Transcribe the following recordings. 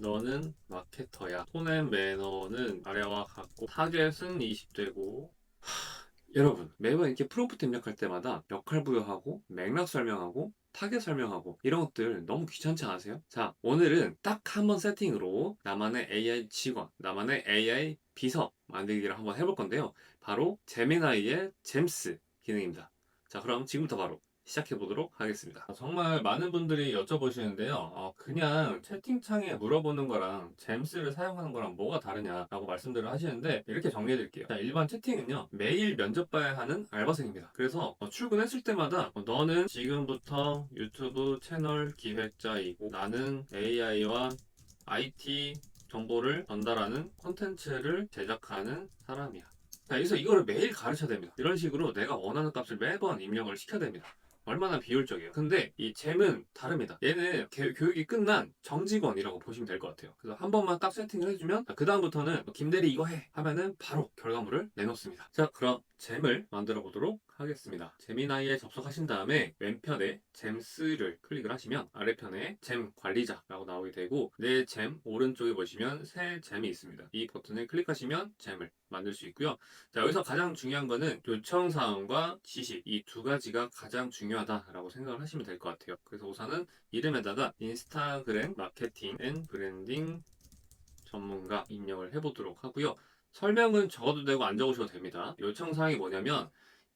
너는 마케터야. 톤앤 매너는 아래와 같고 타겟은 20대고. 여러분, 매번 이렇게 프롬프트 입력할 때마다 역할 부여하고 맥락 설명하고 타겟 설명하고 이런 것들 너무 귀찮지 않으세요? 자, 오늘은 딱 한 번 세팅으로 나만의 AI 직원, 나만의 AI 비서 만들기를 한번 해볼 건데요. 바로 제미나이의 잼스 기능입니다. 자, 그럼 지금부터 바로 시작해 보도록 하겠습니다. 정말 많은 분들이 여쭤보시는데요. 그냥 채팅창에 물어보는 거랑 잼스를 사용하는 거랑 뭐가 다르냐라고 말씀들을 하시는데 이렇게 정리해 드릴게요. 자, 일반 채팅은요. 매일 면접 봐야 하는 알바생입니다. 그래서 출근했을 때마다 너는 지금부터 유튜브 채널 기획자이고 나는 AI와 IT 정보를 전달하는 콘텐츠를 제작하는 사람이야. 자, 그래서 이거를 매일 가르쳐야 됩니다. 이런 식으로 내가 원하는 값을 매번 입력을 시켜야 됩니다. 얼마나 비효율적이에요. 근데 이 잼은 다릅니다. 얘는 교육이 끝난 정직원이라고 보시면 될 것 같아요. 그래서 한 번만 딱 세팅을 해주면 그 다음부터는 김대리 이거 해 하면은 바로 결과물을 내놓습니다. 자, 그럼 잼을 만들어 보도록 하겠습니다. 제미나이에 접속하신 다음에 왼편에 잼스를 클릭을 하시면 아래편에 잼 관리자라고 나오게 되고 내 잼 오른쪽에 보시면 새 잼이 있습니다. 이 버튼을 클릭하시면 잼을 만들 수 있고요. 자, 여기서 가장 중요한 거는 요청 사항과 지식 이 두 가지가 가장 중요하다라고 생각을 하시면 될 것 같아요. 그래서 우선은 이름에다가 인스타그램 마케팅 앤 브랜딩 전문가 입력을 해보도록 하고요. 설명은 적어도 되고 안 적으셔도 됩니다. 요청 사항이 뭐냐면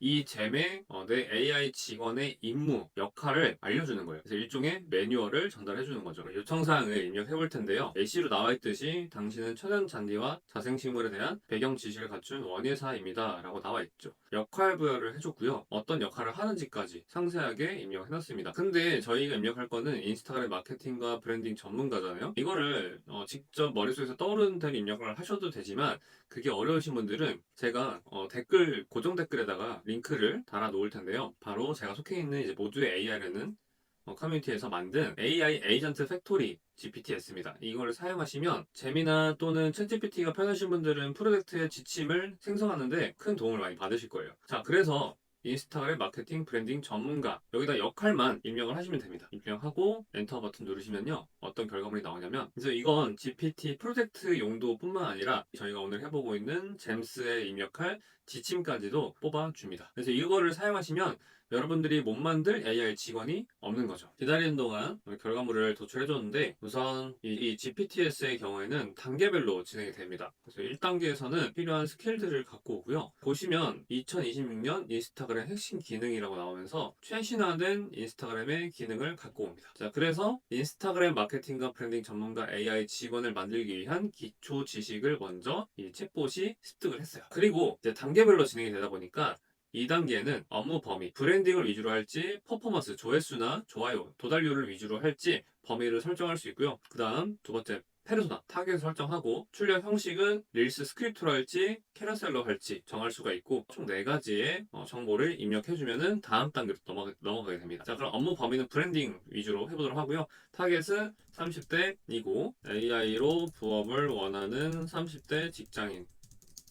이 잼의 내 AI 직원의 임무, 역할을 알려주는 거예요. 그래서 일종의 매뉴얼을 전달해 주는 거죠. 요청 사항을 입력해 볼 텐데요. 예시로 나와 있듯이 당신은 천연 잔디와 자생식물에 대한 배경 지식을 갖춘 원예사입니다. 라고 나와 있죠. 역할 부여를 해줬고요. 어떤 역할을 하는지까지 상세하게 입력해 놨습니다. 근데 저희가 입력할 거는 인스타그램 마케팅과 브랜딩 전문가잖아요. 이거를 직접 머릿속에서 떠오르는 대로 입력을 하셔도 되지만 그게 어려우신 분들은 제가 댓글 고정 댓글에다가 링크를 달아 놓을 텐데요. 바로 제가 속해 있는 이제 모두의 AI라는 커뮤니티에서 만든 AI 에이전트 팩토리 GPTS입니다. 이걸 사용하시면 재미나 또는 챗GPT가 편하신 분들은 프로젝트의 지침을 생성하는데 큰 도움을 많이 받으실 거예요. 자, 그래서 인스타그램 마케팅 브랜딩 전문가 여기다 역할만 입력을 하시면 됩니다. 입력하고 엔터 버튼 누르시면요 어떤 결과물이 나오냐면 그래서 이건 GPT 프로젝트 용도뿐만 아니라 저희가 오늘 해보고 있는 잼스에 입력할 지침까지도 뽑아줍니다. 그래서 이거를 사용하시면 여러분들이 못 만들 AI 직원이 없는 거죠. 기다리는 동안 결과물을 도출해줬는데 우선 이 GPTS의 경우에는 단계별로 진행이 됩니다. 그래서 1단계에서는 필요한 스킬들을 갖고 오고요. 보시면 2026년 인스타그램 핵심 기능이라고 나오면서 최신화된 인스타그램의 기능을 갖고 옵니다. 자, 그래서 인스타그램 마케팅과 브랜딩 전문가 AI 직원을 만들기 위한 기초 지식을 먼저 이 챗봇이 습득을 했어요. 그리고 이제 단계별로 진행이 되다 보니까 2단계는 업무 범위, 브랜딩을 위주로 할지, 퍼포먼스, 조회수나 좋아요, 도달률을 위주로 할지 범위를 설정할 수 있고요. 그 다음 두 번째, 페르소나, 타겟을 설정하고 출력 형식은 릴스 스크립트로 할지, 캐러셀로 할지 정할 수가 있고 총 4가지의 정보를 입력해주면은 다음 단계로 넘어가게 됩니다. 자, 그럼 업무 범위는 브랜딩 위주로 해보도록 하고요. 타겟은 30대이고 AI로 부업을 원하는 30대 직장인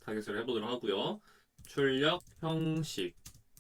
타겟을 해보도록 하고요. 출력 형식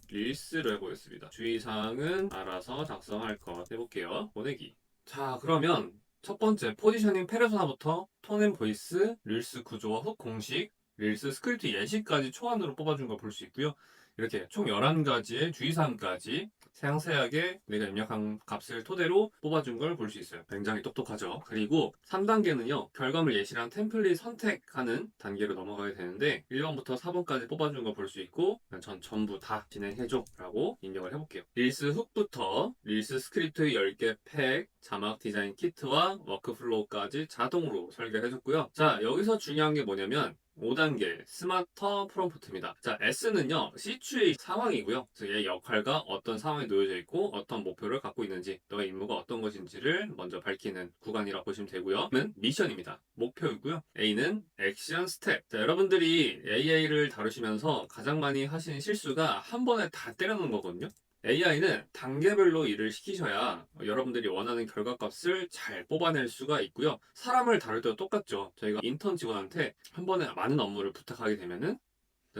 릴스를 해보겠습니다. 주의사항은 알아서 작성할 것 해볼게요. 보내기. 자, 그러면 첫 번째 포지셔닝 페르소나부터 톤앤 보이스, 릴스 구조와 훅 공식, 릴스 스크립트 예시까지 초안으로 뽑아준 걸 볼 수 있고요. 이렇게 총 11가지의 주의사항까지 상세하게 내가 입력한 값을 토대로 뽑아준 걸 볼 수 있어요. 굉장히 똑똑하죠. 그리고 3단계는요, 결과물 예시랑 템플릿 선택하는 단계로 넘어가게 되는데 1번부터 4번까지 뽑아준 걸 볼 수 있고 전 전부 다 진행해줘 라고 입력을 해볼게요. 릴스 훅부터 릴스 스크립트 10개 팩, 자막 디자인 키트와 워크플로우까지 자동으로 설계해줬고요. 자, 여기서 중요한 게 뭐냐면 5단계 스마터 프롬프트입니다. 자, S는요 시추의 상황이고요. 그래서 얘 역할과 어떤 상황에 놓여져 있고 어떤 목표를 갖고 있는지 너의 임무가 어떤 것인지를 먼저 밝히는 구간이라고 보시면 되고요. 는 미션입니다. 목표이고요. A는 액션 스텝. 자, 여러분들이 AI를 다루시면서 가장 많이 하시는 실수가 한 번에 다 때려놓은 거거든요. AI는 단계별로 일을 시키셔야 여러분들이 원하는 결과값을 잘 뽑아낼 수가 있고요. 사람을 다룰 때도 똑같죠. 저희가 인턴 직원한테 한 번에 많은 업무를 부탁하게 되면은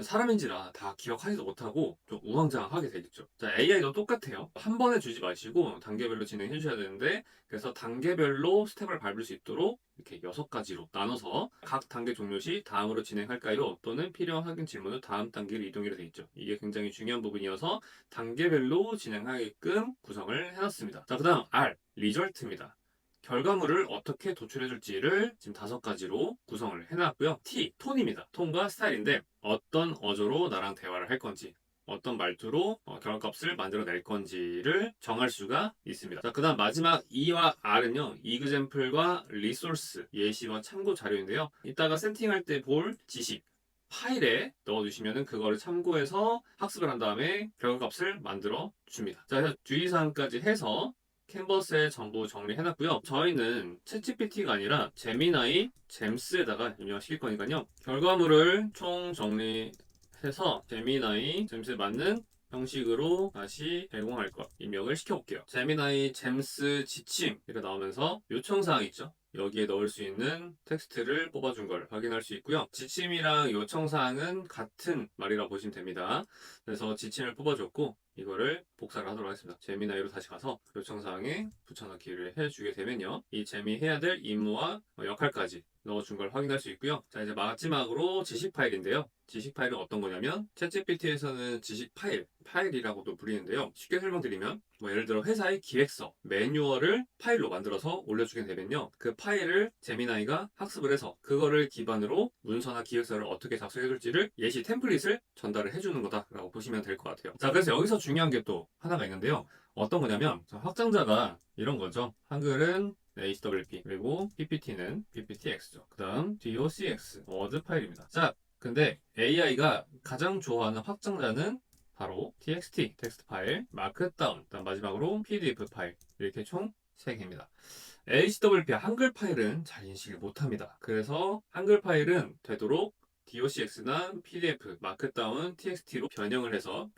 사람인지라 다 기억하지도 못하고 좀 우왕좌왕하게 되겠죠. 자, AI도 똑같아요. 한 번에 주지 마시고 단계별로 진행해 주셔야 되는데, 그래서 단계별로 스텝을 밟을 수 있도록 이렇게 6가지로 나눠서 각 단계 종료 시 다음으로 진행할까요? 또는 필요한 확인 질문을 다음 단계로 이동이라 되어 있죠. 이게 굉장히 중요한 부분이어서 단계별로 진행하게끔 구성을 해놨습니다. 자, 그 다음 R, 리절트입니다. 결과물을 어떻게 도출해 줄지를 지금 5가지로 구성을 해놨고요. T, 톤입니다. 톤과 스타일인데 어떤 어조로 나랑 대화를 할 건지, 어떤 말투로 결과값을 만들어낼 건지를 정할 수가 있습니다. 자, 그 다음 마지막 E와 R은요, 이그젬플과 리소스, 예시와 참고 자료인데요. 이따가 세팅할 때 볼 지식, 파일에 넣어주시면 그거를 참고해서 학습을 한 다음에 결과값을 만들어 줍니다. 자, 그래서 주의사항까지 해서 캔버스에 전부 정리해놨고요. 저희는 챗GPT가 아니라 제미나이 잼스에다가 입력시킬 거니까요. 결과물을 총 정리해서 제미나이 잼스에 맞는 형식으로 다시 제공할 것 입력을 시켜볼게요. 제미나이 잼스 지침 이렇게 나오면서 요청사항 있죠? 여기에 넣을 수 있는 텍스트를 뽑아준 걸 확인할 수 있고요. 지침이랑 요청사항은 같은 말이라고 보시면 됩니다. 그래서 지침을 뽑아줬고 이거를 복사를 하도록 하겠습니다. 재미나이로 다시 가서 요청사항에 붙여넣기를 해주게 되면요. 이 재미 해야 될 임무와 역할까지 넣어준 걸 확인할 수 있고요. 자, 이제 마지막으로 지식 파일인데요. 지식 파일은 어떤 거냐면 챗GPT에서는 지식 파일이라고도 부르는데요. 쉽게 설명드리면 예를 들어 회사의 기획서, 매뉴얼을 파일로 만들어서 올려주게 되면요. 그 파일을 제미나이가 학습을 해서 그거를 기반으로 문서나 기획서를 어떻게 작성해줄지를 예시 템플릿을 전달을 해주는 거다라고 보시면 될 것 같아요. 자, 그래서 여기서 중요한 게 또 하나가 있는데요. 어떤 거냐면 확장자가 이런 거죠. 한글은 HWP 그리고 PPT는 PPTX죠. 그 다음 DOCX 워드 파일입니다. 자, 근데 AI가 가장 좋아하는 확장자는 바로 TXT 텍스트 파일, 마크다운, 그다음 마지막으로 PDF 파일 이렇게 총 3개입니다. HWP 한글 파일은 잘 인식을 못합니다. 그래서 한글 파일은 되도록 DOCX나 PDF, 마크다운, TXT로 변경을 해서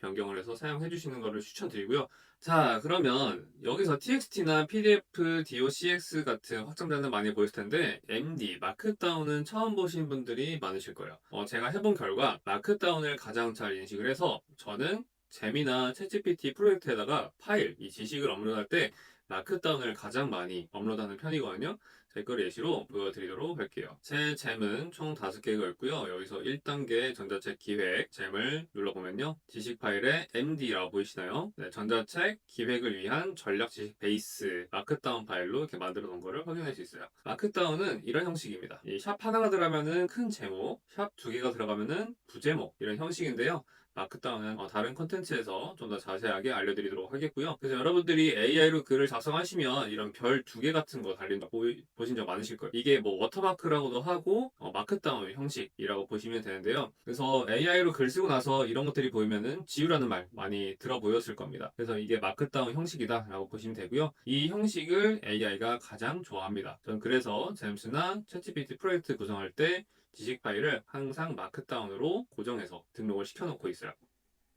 사용해 주시는 것을 추천드리고요. 자, 그러면 여기서 TXT나 PDF, DOCX 같은 확장자는 많이 보였을 텐데 MD, 마크다운은 처음 보신 분들이 많으실 거예요. 제가 해본 결과 마크다운을 가장 잘 인식을 해서 저는 재미나 챗GPT 프로젝트에다가 파일, 이 지식을 업로드할 때 마크다운을 가장 많이 업로드하는 편이거든요. 제 거를 예시로 보여드리도록 할게요. 제 잼은 총 5개가 있고요. 여기서 1단계 전자책 기획 잼을 눌러보면요. 지식 파일에 MD라고 보이시나요? 네, 전자책 기획을 위한 전략 지식 베이스 마크다운 파일로 이렇게 만들어 놓은 거를 확인할 수 있어요. 마크다운은 이런 형식입니다. 이 샵 하나가 들어가면은 큰 제목, 샵 2개가 들어가면은 부제목 이런 형식인데요. 마크다운은 다른 컨텐츠에서 좀 더 자세하게 알려드리도록 하겠고요. 그래서 여러분들이 AI로 글을 작성하시면 이런 별 2개 같은 거 달린 거 보신 적 많으실 거예요. 이게 뭐 워터마크라고도 하고 마크다운 형식이라고 보시면 되는데요. 그래서 AI로 글 쓰고 나서 이런 것들이 보이면은 지우라는 말 많이 들어보였을 겁니다. 그래서 이게 마크다운 형식이다 라고 보시면 되고요. 이 형식을 AI가 가장 좋아합니다. 전 그래서 잼스나 챗GPT 프로젝트 구성할 때 지식 파일을 항상 마크다운으로 고정해서 등록을 시켜놓고 있어요.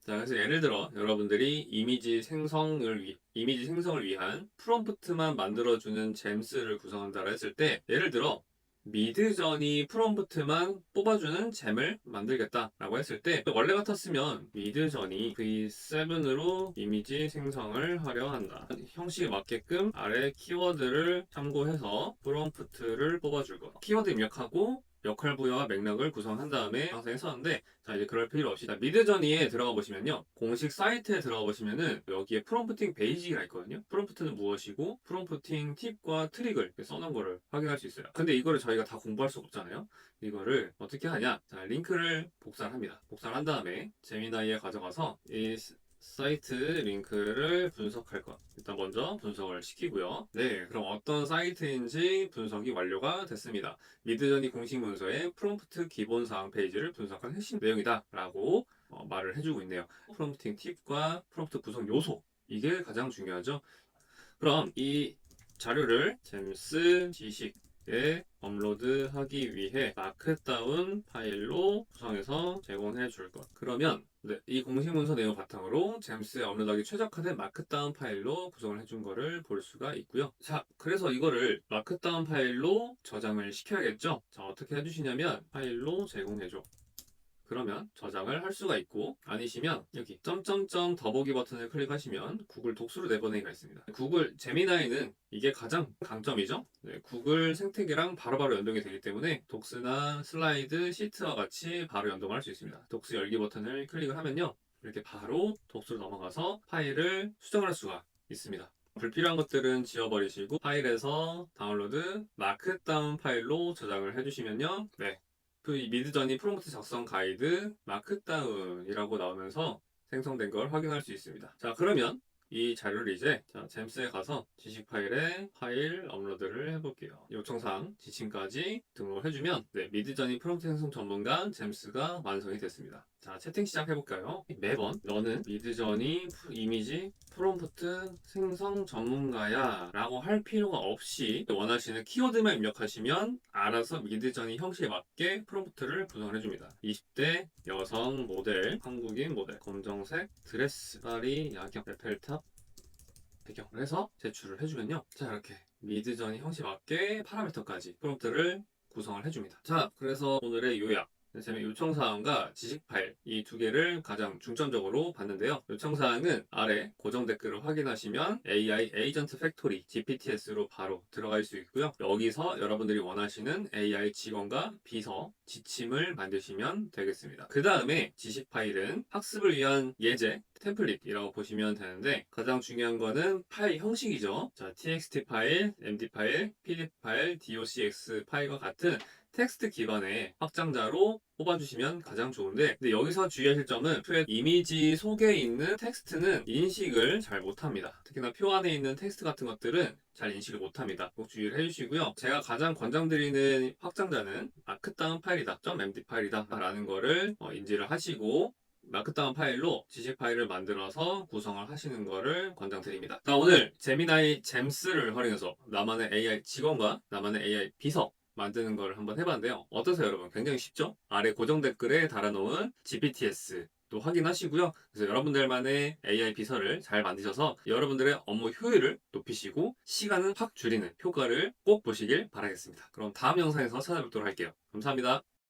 자, 그래서 예를 들어 여러분들이 이미지 생성을 위한 프롬프트만 만들어주는 잼스를 구성한다고 했을 때 예를 들어 미드저니 프롬프트만 뽑아주는 잼을 만들겠다라고 했을 때 원래 같았으면 미드저니 V7으로 이미지 생성을 하려 한다. 형식에 맞게끔 아래 키워드를 참고해서 프롬프트를 뽑아줄 거. 키워드 입력하고 역할 부여와 맥락을 구성한 다음에 항상 했었는데 자 이제 그럴 필요 없이 미드저니에 들어가 보시면요 공식 사이트에 들어가 보시면은 여기에 프롬프팅 베이직이라 있거든요. 프롬프트는 무엇이고 프롬프팅 팁과 트릭을 이렇게 써놓은 거를 확인할 수 있어요. 근데 이거를 저희가 다 공부할 수 없잖아요. 이거를 어떻게 하냐? 자 링크를 복사를 합니다. 복사를 한 다음에 제미나이에 가져가서 이 사이트 링크를 분석할 것. 일단 먼저 분석을 시키고요. 네, 그럼 어떤 사이트인지 분석이 완료가 됐습니다. 미드저니 공식 문서의 프롬프트 기본 사항 페이지를 분석한 핵심 내용이다 라고 말을 해주고 있네요. 프롬프팅 팁과 프롬프트 구성 요소 이게 가장 중요하죠. 그럼 이 자료를 잼스 지식에 업로드하기 위해 마크다운 파일로 구성해서 제공해 줄 것. 그러면 네, 이 공식 문서 내용 바탕으로 잼스에 업로드하기 최적화된 마크다운 파일로 구성을 해준 거를 볼 수가 있고요. 자, 그래서 이거를 마크다운 파일로 저장을 시켜야겠죠? 자, 어떻게 해주시냐면 파일로 제공해줘. 그러면 저장을 할 수가 있고, 아니시면 여기 점점점 더보기 버튼을 클릭하시면 구글 독수리 내보내기가 있습니다. 구글 제미나이는 이게 가장 강점이죠. 네, 구글 생태계랑 바로바로 연동이 되기 때문에 독스나 슬라이드, 시트와 같이 바로 연동할 수 있습니다. 독스 열기 버튼을 클릭을 하면요, 이렇게 바로 독수로 넘어가서 파일을 수정할 수가 있습니다. 불필요한 것들은 지워버리시고 파일에서 다운로드, 마크다운 파일로 저장을 해주시면요, 네, 그 미드저니 프롬프트 작성 가이드 마크다운이라고 나오면서 생성된 걸 확인할 수 있습니다. 자, 그러면 이 자료를 이제 잼스에 가서 지식 파일에 파일 업로드를 해볼게요. 요청사항, 지침까지 등록을 해주면 네, 미드저니 프롬프트 생성 전문가 잼스가 완성이 됐습니다. 자, 채팅 시작해볼까요? 매번 너는 미드저니 이미지 프롬프트 생성 전문가야 라고 할 필요가 없이 원하시는 키워드만 입력하시면 알아서 미드저니 형식에 맞게 프롬프트를 구성을 해줍니다. 20대 여성 모델, 한국인 모델, 검정색 드레스, 파리 야경, 레펠탑 배경을 해서 제출을 해주면요, 자, 이렇게 미드저니 형식에 맞게 파라미터까지 프롬프트를 구성을 해줍니다. 자, 그래서 오늘의 요약, 제가 요청사항과 지식 파일 이 두 개를 가장 중점적으로 봤는데요. 요청사항은 아래 고정 댓글을 확인하시면 AI 에이전트 팩토리 GPTS로 바로 들어갈 수 있고요. 여기서 여러분들이 원하시는 AI 직원과 비서 지침을 만드시면 되겠습니다. 그 다음에 지식 파일은 학습을 위한 예제 템플릿이라고 보시면 되는데, 가장 중요한 거는 파일 형식이죠. 자, txt 파일, md 파일, pdf 파일, docx 파일과 같은 텍스트 기반의 확장자로 뽑아주시면 가장 좋은데, 근데 여기서 주의하실 점은 표의 이미지 속에 있는 텍스트는 인식을 잘 못합니다. 특히나 표 안에 있는 텍스트 같은 것들은 잘 인식을 못합니다. 꼭 주의를 해주시고요. 제가 가장 권장드리는 확장자는 마크다운 파일이다, .md 파일이다 라는 거를 인지를 하시고 마크다운 파일로 지식 파일을 만들어서 구성을 하시는 거를 권장드립니다. 자, 오늘 제미나이 잼스를 활용해서 나만의 AI 직원과 나만의 AI 비서 만드는 걸 한번 해봤는데요. 어떠세요, 여러분? 굉장히 쉽죠? 아래 고정 댓글에 달아놓은 GPTS 또 확인하시고요. 그래서 여러분들만의 AI 비서를 잘 만드셔서 여러분들의 업무 효율을 높이시고 시간을 확 줄이는 효과를 꼭 보시길 바라겠습니다. 그럼 다음 영상에서 찾아뵙도록 할게요. 감사합니다.